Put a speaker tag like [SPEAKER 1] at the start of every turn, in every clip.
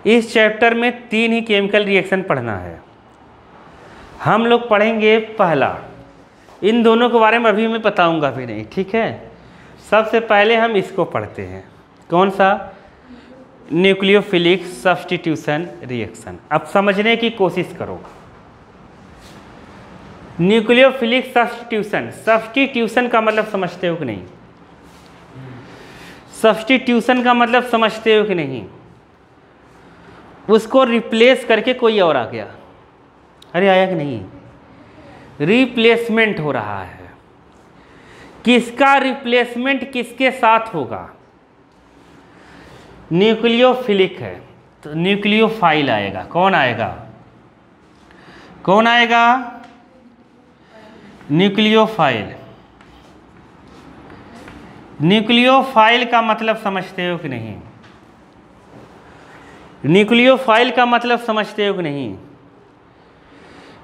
[SPEAKER 1] इस चैप्टर में 3 ही chemical reaction पढ़ना है। हम लोग पढ़ेंगे पहला, इन दोनों के बारे में अभी मैं बताऊंगा भी नहीं, ठीक है। सबसे पहले हम इसको पढ़ते हैं, कौन सा, न्यूक्लियोफिलिक सब्स्टिट्यूशन रिएक्शन। अब समझने की कोशिश करो। न्यूक्लियोफिलिक सब्स्टिट्यूशन, सब्स्टिट्यूशन का मतलब समझते हो कि नहीं? सब्स्टिट्यूशन का मतलब समझते हो कि नहीं? उसको रिप्लेस करके कोई और आ गया, अरे आया कि नहीं? रिप्लेसमेंट हो रहा है। किसका रिप्लेसमेंट किसके साथ होगा? न्यूक्लियोफिलिक है तो न्यूक्लियोफाइल आएगा। कौन आएगा? कौन आएगा? न्यूक्लियोफाइल। न्यूक्लियोफाइल का मतलब समझते हो कि नहीं? न्यूक्लियोफाइल का मतलब समझते हो कि नहीं?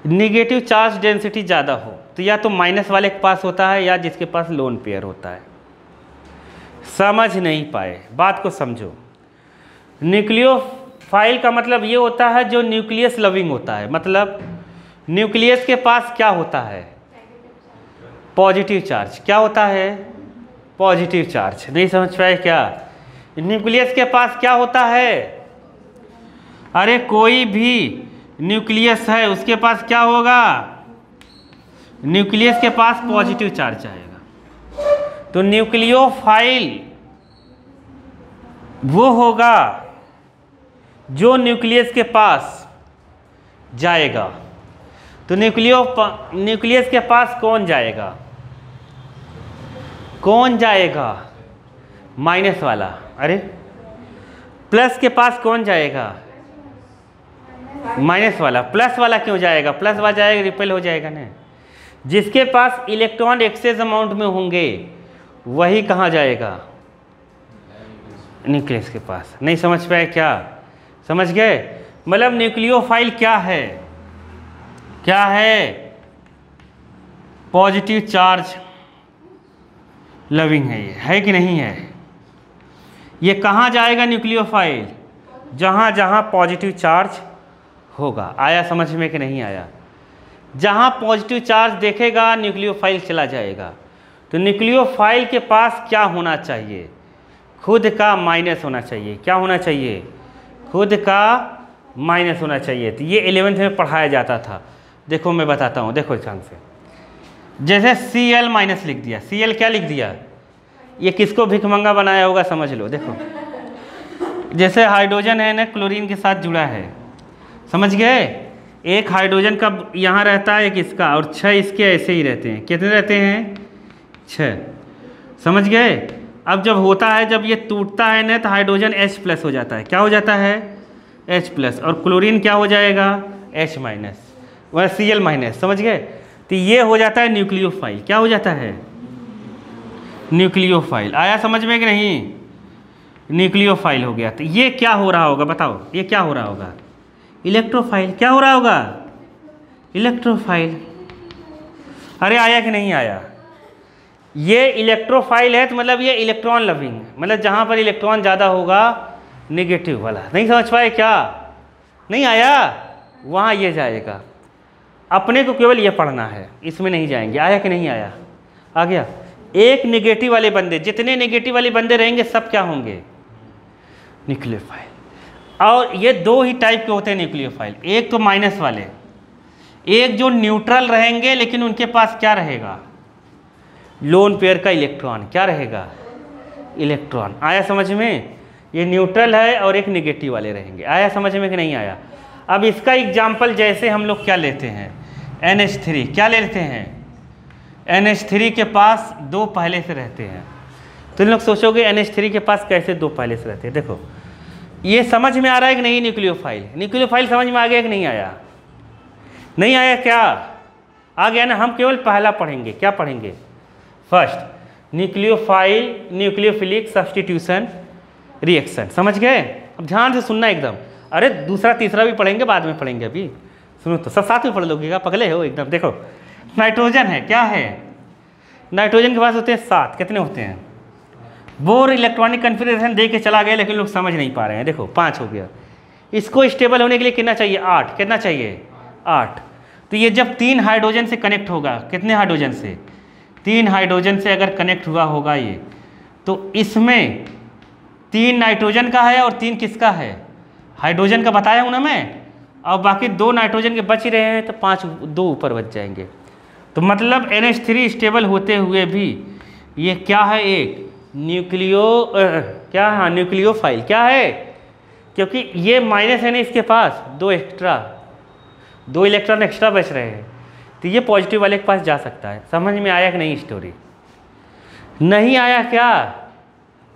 [SPEAKER 1] निगेटिव चार्ज डेंसिटी ज़्यादा हो तो या तो माइनस वाले के पास होता है या जिसके पास लोन पेयर होता है। समझ नहीं पाए, बात को समझो। न्यूक्लियोफाइल का मतलब ये होता है जो न्यूक्लियस लविंग होता है, मतलब न्यूक्लियस के पास क्या होता है? Positive charge. क्या होता है? Positive charge. नहीं समझ पाए क्या? न्यूक्लियस के पास क्या होता है? अरे कोई भी न्यूक्लियस है उसके पास क्या होगा? न्यूक्लियस के पास पॉजिटिव चार्ज आएगा। तो न्यूक्लियोफाइल वो होगा जो न्यूक्लियस के पास जाएगा। तो न्यूक्लियस के पास कौन जाएगा? कौन जाएगा? माइनस वाला। अरे प्लस के पास कौन जाएगा? माइनस वाला। प्लस वाला क्यों जाएगा? प्लस वाला जाएगा, रिपेल हो जाएगा ना। जिसके पास इलेक्ट्रॉन एक्सेस अमाउंट में होंगे वही कहाँ जाएगा? न्यूक्लियस के पास। नहीं समझ पाए क्या? समझ गए? मतलब न्यूक्लियोफाइल क्या है? क्या है? पॉजिटिव चार्ज लविंग है। ये है कि नहीं है? ये कहाँ जाएगा न्यूक्लियोफाइल? जहाँ जहाँ पॉजिटिव चार्ज होगा। आया समझ में कि नहीं आया? जहाँ पॉजिटिव चार्ज देखेगा न्यूक्लियोफाइल चला जाएगा। तो न्यूक्लियोफाइल के पास क्या होना चाहिए? खुद का माइनस होना चाहिए। क्या होना चाहिए? खुद का माइनस होना चाहिए। तो ये 11th में पढ़ाया जाता था। देखो मैं बताता हूँ, देखो ध्यान से। जैसे Cl माइनस लिख दिया। Cl क्या लिख दिया? ये किसको भिखमंगा बनाया होगा समझ लो। देखो जैसे हाइड्रोजन है ना, क्लोरीन के साथ जुड़ा है, समझ गए? एक हाइड्रोजन का यहाँ रहता है, एक इसका, और 6 इसके ऐसे ही रहते हैं। कितने रहते हैं? 6। समझ गए? अब जब होता है, जब ये टूटता है ना तो हाइड्रोजन H+ हो जाता है। क्या हो जाता है? H+। और क्लोरीन क्या हो जाएगा? H-। वह Cl-। समझ गए? तो ये हो जाता है न्यूक्लियोफाइल। क्या हो जाता है? न्यूक्लियोफाइल। आया समझ में कि नहीं? न्यूक्लियोफाइल हो गया। तो ये क्या हो रहा होगा बताओ? ये क्या हो रहा होगा? इलेक्ट्रोफाइल। क्या हो रहा होगा? इलेक्ट्रोफाइल। अरे आया कि नहीं आया? ये इलेक्ट्रोफाइल है तो मतलब ये इलेक्ट्रॉन लविंग, मतलब जहाँ पर इलेक्ट्रॉन ज़्यादा होगा नेगेटिव वाला। नहीं समझ पाए क्या? नहीं आया? वहाँ ये जाएगा। अपने को केवल ये पढ़ना है, इसमें नहीं जाएंगे। आया कि नहीं आया? आ गया। एक नेगेटिव वाले बंदे, जितने नेगेटिव वाले बंदे रहेंगे सब क्या होंगे? न्यूक्लियोफाइल। और ये 2 ही टाइप के होते हैं न्यूक्लियोफाइल। एक तो माइनस वाले, एक जो न्यूट्रल रहेंगे लेकिन उनके पास क्या रहेगा? लोन पेयर का इलेक्ट्रॉन। क्या रहेगा? इलेक्ट्रॉन। आया समझ में? ये न्यूट्रल है और एक नेगेटिव वाले रहेंगे। आया समझ में कि नहीं आया? अब इसका एग्जाम्पल जैसे हम लोग क्या लेते हैं? NH3। क्या लेते हैं? NH3 के पास 2 पहले से रहते हैं। तो इन लोग सोचोगे NH3 के पास कैसे 2 पहले से रहते हैं? देखो ये समझ में आ रहा है कि नहीं? न्यूक्लियोफाइल। न्यूक्लियोफाइल समझ में आ गया कि नहीं आया? नहीं आया क्या? आ गया ना? हम केवल पहला पढ़ेंगे। क्या पढ़ेंगे? First nucleophile, nucleophilic substitution reaction. समझ गए? अब ध्यान से सुनना एकदम। अरे दूसरा तीसरा भी पढ़ेंगे, बाद में पढ़ेंगे। अभी सुनो तो, सब साथ में पढ़ लोगे क्या? पगले हो एकदम। देखो नाइट्रोजन है। क्या है? नाइट्रोजन के पास होते हैं 7। कितने होते हैं? बोर इलेक्ट्रॉनिक कन्फिग्रेशन दे के चला गया लेकिन लोग समझ नहीं पा रहे हैं। देखो 5 हो गया। इसको स्टेबल होने के लिए कितना चाहिए? 8। कितना चाहिए? 8। तो ये जब 3 हाइड्रोजन से कनेक्ट होगा, कितने हाइड्रोजन से? 3 हाइड्रोजन से अगर कनेक्ट हुआ होगा ये, तो इसमें 3 नाइट्रोजन का है और 3 किसका है? हाइड्रोजन का बताया हूँ ना मैं। और बाकी 2 नाइट्रोजन के बच रहे हैं, तो 5 2 ऊपर बच जाएंगे। तो मतलब NH3 स्टेबल होते हुए भी ये क्या है? एक न्यूक्लियोफाइल। क्या है? क्योंकि ये माइनस है ना, इसके पास 2 इलेक्ट्रॉन एक्स्ट्रा बच रहे हैं, तो ये पॉजिटिव वाले के पास जा सकता है। समझ में आया कि नहीं स्टोरी? नहीं आया क्या?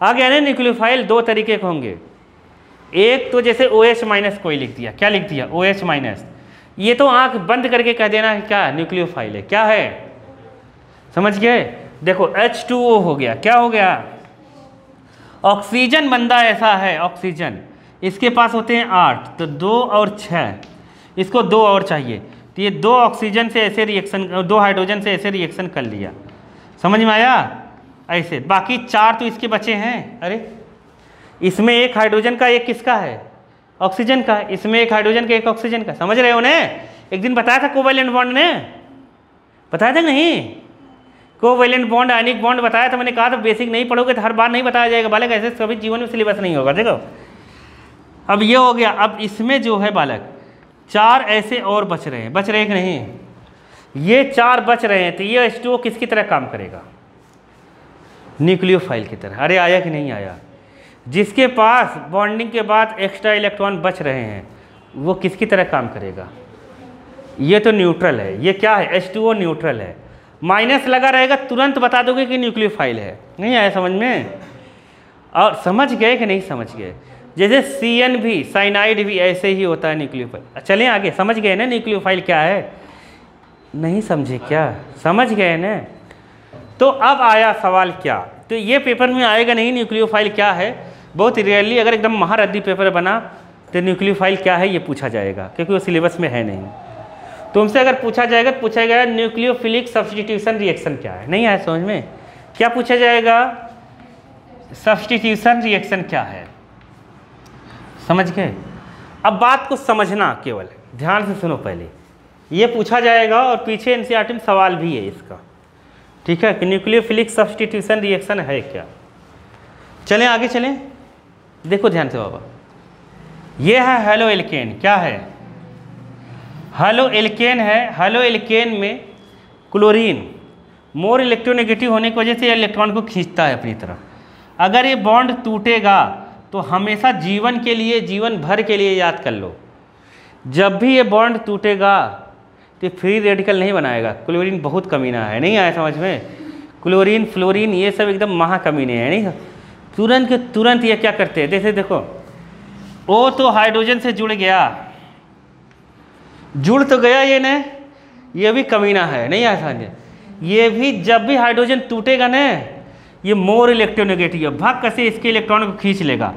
[SPEAKER 1] आ गया ना? न्यूक्लियोफाइल 2 तरीके के होंगे। एक तो जैसे OH माइनस कोई लिख दिया, क्या लिख दिया? OH minus. ये तो आंख बंद करके कह देना क्या न्यूक्लियोफाइल है। क्या है? समझ गए? देखो H2O हो गया। क्या हो गया? ऑक्सीजन बंदा ऐसा है, ऑक्सीजन इसके पास होते हैं 8, तो 2 और 6, इसको 2 और चाहिए, तो ये 2 ऑक्सीजन से ऐसे रिएक्शन, 2 हाइड्रोजन से ऐसे रिएक्शन कर लिया। समझ में आया? ऐसे बाकी 4 तो इसके बचे हैं। अरे इसमें 1 हाइड्रोजन का, 1 किसका है? ऑक्सीजन का। इसमें 1 हाइड्रोजन का, 1 ऑक्सीजन का। समझ रहे हो ने? एक दिन बताया था कोवैलेंट बॉन्ड ने, बताया था नहीं? कोवैलेंट बॉन्ड, आयनिक बॉन्ड बताया था। मैंने कहा था बेसिक नहीं पढ़ोगे तो हर बार नहीं बताया जाएगा बालक, ऐसे कभी जीवन में सिलेबस नहीं होगा। देखो अब ये हो गया। अब इसमें जो है बालक 4 ऐसे और बच रहे हैं। बच रहे कि नहीं? ये 4 बच रहे हैं, तो ये H2O किसकी तरह काम करेगा? न्यूक्लियोफाइल की तरह। अरे आया कि नहीं आया? जिसके पास बॉन्डिंग के बाद एक्स्ट्रा इलेक्ट्रॉन बच रहे हैं वो किसकी तरह काम करेगा? ये तो न्यूट्रल है। ये क्या है? H2O न्यूट्रल है। माइनस लगा रहेगा, तुरंत बता दोगे कि न्यूक्लियोफाइल है। नहीं आया समझ में? और समझ गए कि नहीं समझ गए? जैसे CN भी, साइनाइड भी ऐसे ही होता है न्यूक्लियोफाइल। चलें आगे। समझ गए ना न्यूक्लियोफाइल क्या है? नहीं समझे क्या? समझ गए ना? तो अब आया सवाल क्या, तो ये पेपर में आएगा नहीं न्यूक्लियोफाइल क्या है। बहुत रेयरली अगर एकदम महारद्दी पेपर बना तो न्यूक्लियोफाइल क्या है ये पूछा जाएगा, क्योंकि वो सिलेबस में है नहीं। तुमसे अगर पूछा जाएगा तो पूछा जाएगा न्यूक्लियोफिलिक सब्स्टिट्यूशन रिएक्शन क्या है। नहीं आया समझ में? क्या पूछा जाएगा? सब्स्टिट्यूशन रिएक्शन क्या है। समझ गए? अब बात को समझना, केवल ध्यान से सुनो। पहले ये पूछा जाएगा और पीछे NCERT में सवाल भी है इसका, ठीक है, कि न्यूक्लियोफिलिक सब्स्टिट्यूशन रिएक्शन है क्या। चलें आगे चलें। देखो ध्यान से बाबा, ये है हेलो एल्केन। क्या है? हेलो एल्केन है। हेलो एल्केन में क्लोरीन मोर इलेक्ट्रोनेगेटिव होने की वजह से ये इलेक्ट्रॉन को खींचता है अपनी तरफ। अगर ये बॉन्ड टूटेगा तो हमेशा जीवन के लिए, जीवन भर के लिए याद कर लो, जब भी ये बॉन्ड टूटेगा तो फ्री रेडिकल नहीं बनाएगा। क्लोरीन बहुत कमीना है। नहीं आया समझ में? क्लोरीन, फ्लोरीन ये सब एकदम महाकमीने हैं। नहीं, तुरंत के तुरंत ये क्या करते हैं? जैसे देखो O तो हाइड्रोजन से जुड़ गया, जुड़ तो गया ये ने, ये भी कमीना है। नहीं आया समझ? ये भी जब भी हाइड्रोजन टूटेगा ना, ये मोर इलेक्ट्रोनेगेटिव भाग कैसे इसके इलेक्ट्रॉन को खींच लेगा।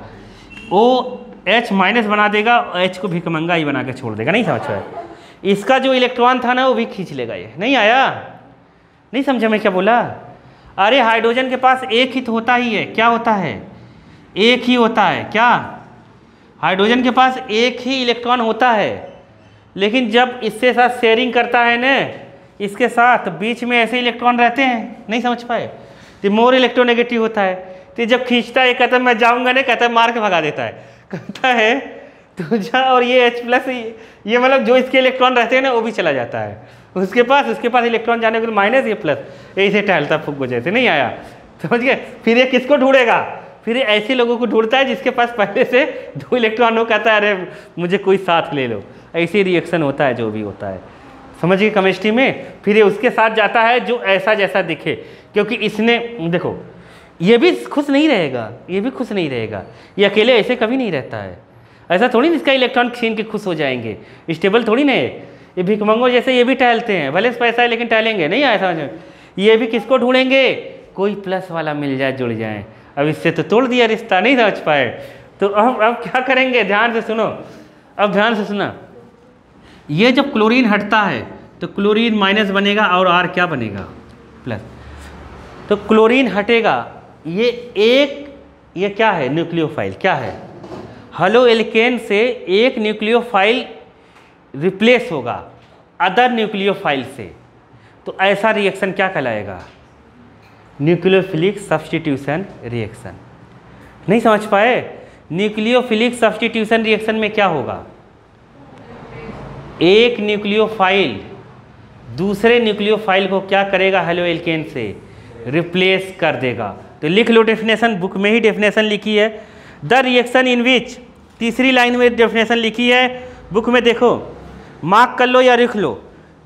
[SPEAKER 1] OH माइनस बना देगा, H को भिकमंगा ही बना के छोड़ देगा। नहीं समझ पाए? इसका जो इलेक्ट्रॉन था ना वो भी खींच लेगा ये। नहीं आया? नहीं समझा मैं क्या बोला? अरे हाइड्रोजन के पास एक ही तो होता ही है। क्या होता है? एक ही होता है। क्या? हाइड्रोजन के पास एक ही इलेक्ट्रॉन होता है, लेकिन जब इसके साथ शेयरिंग करता है ना, इसके साथ बीच में ऐसे इलेक्ट्रॉन रहते हैं। नहीं समझ पाए? तो मोर इलेक्ट्रोनेगेटिव होता है। तो जब खींचता है कहता है मैं जाऊँगा नहीं, कहता है मार के भगा देता है, कहता है तो जा, और ये H प्लस, ये मतलब जो इसके इलेक्ट्रॉन रहते हैं ना वो भी चला जाता है उसके पास इलेक्ट्रॉन जाने के माइनस, ये प्लस, ऐसे टहलता फुग्गो जैसे। नहीं आया समझ गए? फिर ये किसको ढूंढेगा? फिर ये ऐसे लोगों को ढूंढता है जिसके पास पहले से 2 इलेक्ट्रॉन हो, कहता है अरे मुझे कोई साथ ले लो। ऐसे रिएक्शन होता है जो भी होता है। समझ गए केमिस्ट्री में? फिर ये उसके साथ जाता है जो ऐसा जैसा दिखे, क्योंकि इसने देखो ये भी खुश नहीं रहेगा, ये भी खुश नहीं रहेगा, ये अकेले ऐसे कभी नहीं रहता है। ऐसा थोड़ी ना इसका इलेक्ट्रॉन छीन के खुश हो जाएंगे, स्टेबल थोड़ी ना है। ये भिकमंगो जैसे ये भी टहलते हैं, भले पैसा है लेकिन टहलेंगे। नहीं आया समझ में? ये भी किसको ढूंढेंगे? कोई प्लस वाला मिल जाए, जुड़ जाए। अब इससे तो तोड़ दिया रिश्ता, नहीं समझ पाए। तो अब क्या करेंगे? ध्यान से सुनो, अब ध्यान से सुना। ये जब क्लोरीन हटता है तो क्लोरीन माइनस बनेगा और R क्या बनेगा? प्लस। तो क्लोरीन हटेगा, ये क्या है? न्यूक्लियोफाइल। क्या है? हेलो एल्केन से एक न्यूक्लियोफाइल रिप्लेस होगा अदर न्यूक्लियोफाइल से, तो ऐसा रिएक्शन क्या कहलाएगा? Nucleophilic substitution reaction. नहीं समझ पाए? न्यूक्लियोफिलिक सब्स्टिट्यूशन रिएक्शन में क्या होगा? एक न्यूक्लियोफाइल दूसरे न्यूक्लियोफाइल को क्या करेगा? हेलो एल्केन से रिप्लेस कर देगा। तो लिख लो डेफिनेशन, बुक में ही डेफिनेशन लिखी है। द रिएक्शन इन विच, तीसरी लाइन में डेफिनेशन लिखी है, बुक में देखो, मार्क कर लो या लिख लो।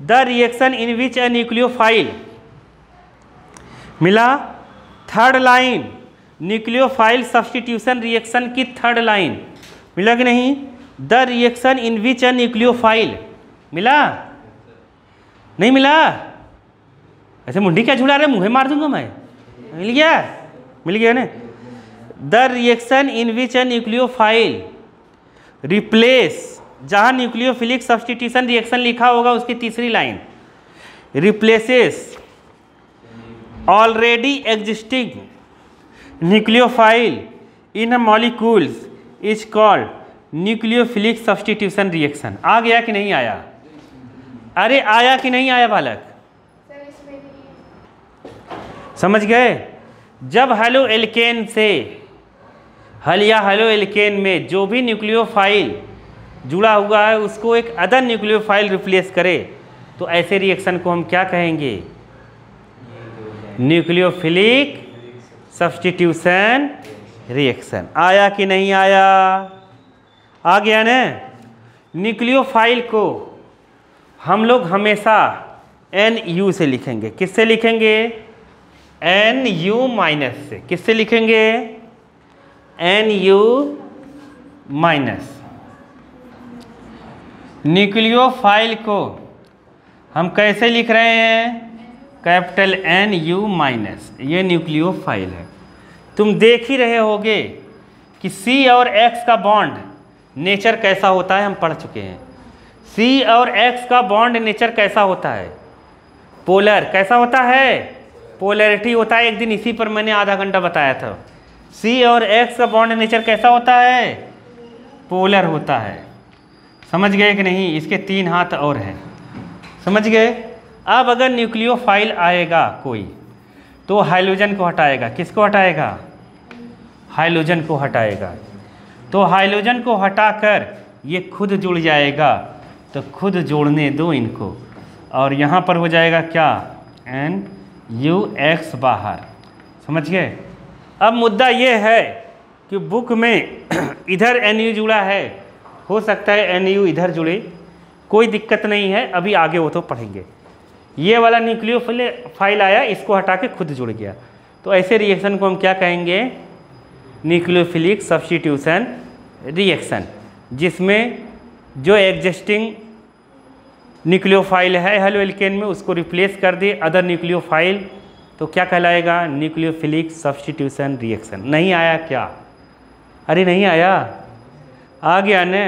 [SPEAKER 1] The reaction in which a nucleophile, मिला third line, nucleophile substitution reaction की थर्ड लाइन, मिला कि नहीं? The reaction in which a nucleophile, मिला? नहीं मिला? ऐसे मुंडी क्या झुला रहे, मुँहे मार दूंगा मैं। मिल गया? मिल गया ना? The reaction in which a nucleophile replace, जहाँ न्यूक्लियोफिलिक सब्स्टिट्यूशन रिएक्शन लिखा होगा उसकी तीसरी line, replaces already existing nucleophile in molecules is called nucleophilic substitution reaction. आ गया कि नहीं आया? अरे आया कि नहीं आया बालक? समझ गए? जब हेलो एल्केन से हेलो एल्केन में जो भी न्यूक्लियोफाइल जुड़ा हुआ है उसको एक अदर न्यूक्लियोफाइल रिप्लेस करे, तो ऐसे रिएक्शन को हम क्या कहेंगे? Nucleophilic substitution reaction. आया कि नहीं आया? आ गया ना? न्यूक्लियोफाइल को हम लोग हमेशा NU से लिखेंगे। किससे लिखेंगे? NU माइनस से। किससे लिखेंगे? NU minus. न्यूक्लियोफाइल को हम कैसे लिख रहे हैं? Capital NU minus. ये न्यूक्लियोफाइल है। तुम देख ही रहे होगे कि C और X का बॉन्ड नेचर कैसा होता है, हम पढ़ चुके हैं। C और X का बॉन्ड नेचर कैसा होता है? पोलर। कैसा होता है? पोलैरिटी होता है। एक दिन इसी पर मैंने आधा घंटा बताया था। C और X का बॉन्ड नेचर कैसा होता है? पोलर होता है। समझ गए कि नहीं? इसके 3 हाथ और हैं। समझ गए? अब अगर न्यूक्लियोफाइल आएगा कोई, तो हाइड्रोजन को हटाएगा। किसको हटाएगा? हाइड्रोजन को हटाएगा। तो हाइड्रोजन को हटाकर ये खुद जुड़ जाएगा, तो खुद जोड़ने दो इनको, और यहाँ पर हो जाएगा क्या? NUX बाहर। समझ गए? अब मुद्दा ये है कि बुक में इधर NU जुड़ा है, हो सकता है NU इधर जुड़े, कोई दिक्कत नहीं है, अभी आगे वो तो पढ़ेंगे। ये वाला न्यूक्लियोफाइल आया, इसको हटा के खुद जुड़ गया, तो ऐसे रिएक्शन को हम क्या कहेंगे? न्यूक्लियोफिलिक सब्स्टिट्यूशन रिएक्शन, जिसमें जो एग्जिस्टिंग न्यूक्लियोफाइल है हेलो एल्केन में उसको रिप्लेस कर दे अदर न्यूक्लियोफाइल, तो क्या कहलाएगा? Nucleophilic substitution reaction. नहीं आया क्या? अरे नहीं आया? आ गया ने?